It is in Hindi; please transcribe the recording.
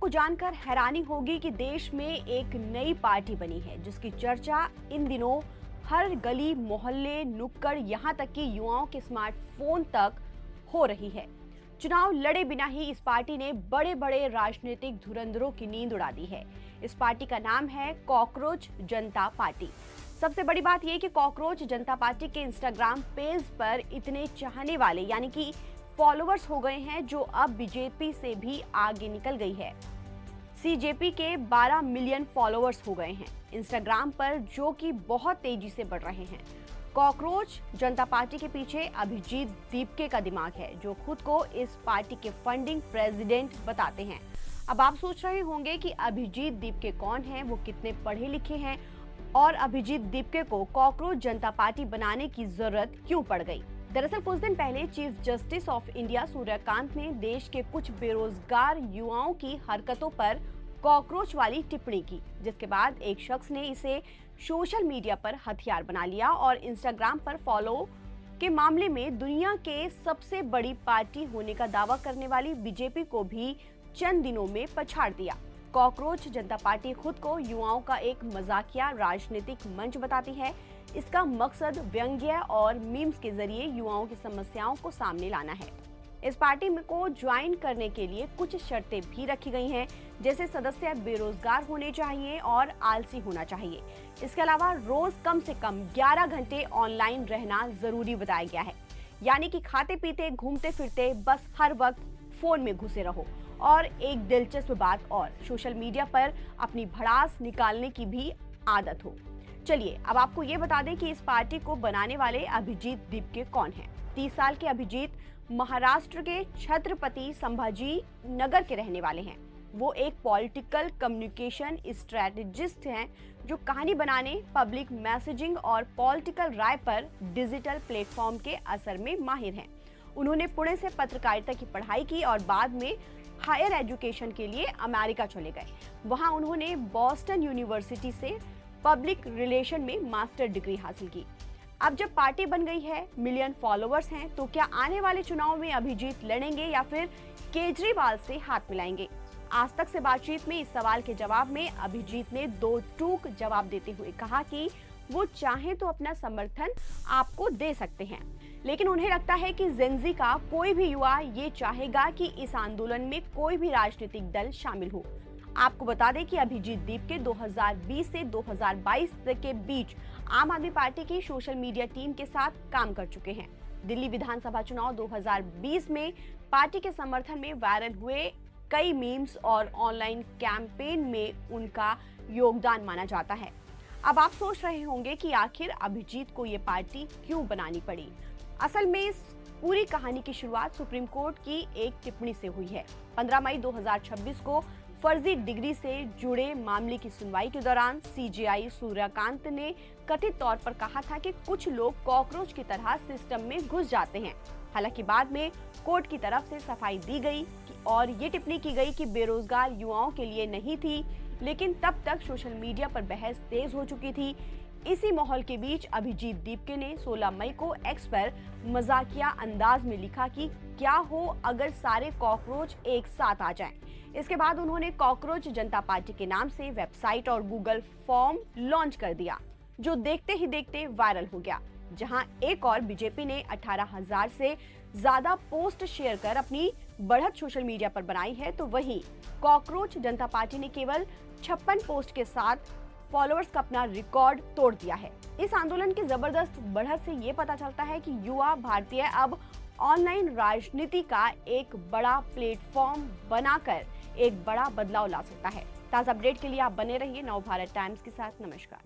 आपको जानकर हैरानी होगी कि देश में एक नई पार्टी बनी है जिसकी चर्चा इन दिनों हर गली मोहल्ले नुक्कड़ यहां तक कि युवाओं के स्मार्टफोन तक हो रही है। चुनाव लड़े बिना ही इस पार्टी ने बड़े बड़े राजनीतिक धुरंधरों की नींद उड़ा दी है। इस पार्टी का नाम है कॉकरोच जनता पार्टी। सबसे बड़ी बात यह कि कॉकरोच जनता पार्टी के इंस्टाग्राम पेज पर इतने चाहने वाले यानी कि फॉलोअर्स हो गए हैं जो अब बीजेपी से भी आगे निकल गई है। सीजेपी के 12 मिलियन फॉलोअर्स हो गए हैं इंस्टाग्राम पर, जो कि बहुत तेजी से बढ़ रहे हैं। कॉकरोच जनता पार्टी के पीछे अभिजीत दीपके का दिमाग है, जो खुद को इस पार्टी के फंडिंग प्रेसिडेंट बताते हैं। अब आप सोच रहे होंगे कि अभिजीत दीपके कौन है, वो कितने पढ़े लिखे हैं और अभिजीत दीपके को कॉकरोच जनता पार्टी बनाने की जरूरत क्यों पड़ गई। दरअसल कुछ दिन पहले chief justice of India Suryakant ने देश के कुछ बेरोजगार युवाओं की हरकतों पर कॉकरोच वाली टिप्पणी की, जिसके बाद एक शख्स ने इसे सोशल मीडिया पर हथियार बना लिया और इंस्टाग्राम पर फॉलो के मामले में दुनिया के सबसे बड़ी पार्टी होने का दावा करने वाली बीजेपी को भी चंद दिनों में पछाड़ दिया। कॉकरोच जनता पार्टी खुद को युवाओं का एक मजाकिया राजनीतिक मंच बताती है। इसका मकसद व्यंग्य और मीम्स के जरिए युवाओं की समस्याओं को सामने लाना है। इस पार्टी को ज्वाइन करने के लिए कुछ शर्तें भी रखी गई हैं, जैसे सदस्य बेरोजगार होने चाहिए और आलसी होना चाहिए। इसके अलावा रोज कम से कम 11 घंटे ऑनलाइन रहना जरूरी बताया गया है, यानी कि खाते पीते घूमते फिरते बस हर वक्त फोन में घुसे रहो। और एक दिलचस्प बात और, सोशल मीडिया पर अपनी भड़ास निकालने की भी आदत हो। चलिए अब आपको ये बता दें कि इस पार्टी को बनाने वाले अभिजीत दीपके कौन हैं। 30 साल के अभिजीत महाराष्ट्र के छत्रपति संभाजी नगर के रहने वाले हैं। वो एक पॉलिटिकल कम्युनिकेशन स्ट्रेटेजिस्ट हैं जो कहानी बनाने, पब्लिक मैसेजिंग और पॉलिटिकल राय पर डिजिटल प्लेटफॉर्म के असर में माहिर हैं। उन्होंने पुणे से पत्रकारिता की पढ़ाई की और बाद में हायर एजुकेशन के लिए अमेरिका चले गए। वहां उन्होंने बॉस्टन यूनिवर्सिटी से पब्लिक रिलेशन में मास्टर डिग्री हासिल की। अब जब पार्टी बन गई है, मिलियन फॉलोअर्स हैं, तो क्या आने वाले चुनाव में अभिजीत लड़ेंगे या फिर केजरीवाल से हाथ मिलाएंगे? आज तक से बातचीत में इस सवाल के जवाब में अभिजीत ने दो टूक जवाब देते हुए कहा कि वो चाहे तो अपना समर्थन आपको दे सकते हैं, लेकिन उन्हें लगता है कि जेनजी का कोई भी युवा ये चाहेगा कि इस आंदोलन में कोई भी राजनीतिक दल शामिल हो। आपको बता दें कि अभिजीत दीपके 2020 से 2022 के बीच आम आदमी पार्टी की सोशल मीडिया टीम के साथ काम कर चुके हैं। दिल्ली विधानसभा चुनाव 2020 में पार्टी के समर्थन में वायरल हुए कई मीम्स और ऑनलाइन कैंपेन में उनका योगदान माना जाता है। अब आप सोच रहे होंगे कि आखिर अभिजीत को ये पार्टी क्यों बनानी पड़ी। असल में इस पूरी कहानी की शुरुआत सुप्रीम कोर्ट की एक टिप्पणी से हुई है। 15 मई 2026 को फर्जी डिग्री से जुड़े मामले की सुनवाई के दौरान सीजेआई सूर्यकांत ने कथित तौर पर कहा था कि कुछ लोग कॉकरोच की तरह सिस्टम में घुस जाते हैं। हालांकि बाद में कोर्ट की तरफ से सफाई दी गई और ये टिप्पणी की गई कि बेरोजगार युवाओं के लिए नहीं थी, लेकिन तब तक सोशल मीडिया पर बहस तेज हो चुकी थी। इसी माहौल के बीच अभिजीत दीपके ने 16 मई को एक्स पर मजाकिया अंदाज में लिखा कि क्या हो अगर सारे कॉकरोच एक साथ आ जाएं। इसके बाद उन्होंने कॉकरोच जनता पार्टी के नाम से वेबसाइट और गूगल फॉर्म लॉन्च कर दिया, जो देखते ही देखते वायरल हो गया। जहां एक और बीजेपी ने 18,000 से ज्यादा पोस्ट शेयर कर अपनी बढ़त सोशल मीडिया पर बनाई है, तो वहीं कॉकरोच जनता पार्टी ने केवल 56 पोस्ट के साथ फॉलोअर्स का अपना रिकॉर्ड तोड़ दिया है। इस आंदोलन की जबरदस्त बढ़त से ये पता चलता है कि युवा भारतीय अब ऑनलाइन राजनीति का एक बड़ा प्लेटफॉर्म बनाकर एक बड़ा बदलाव ला सकता है। ताजा अपडेट के लिए आप बने रहिए नवभारत टाइम्स के साथ। नमस्कार।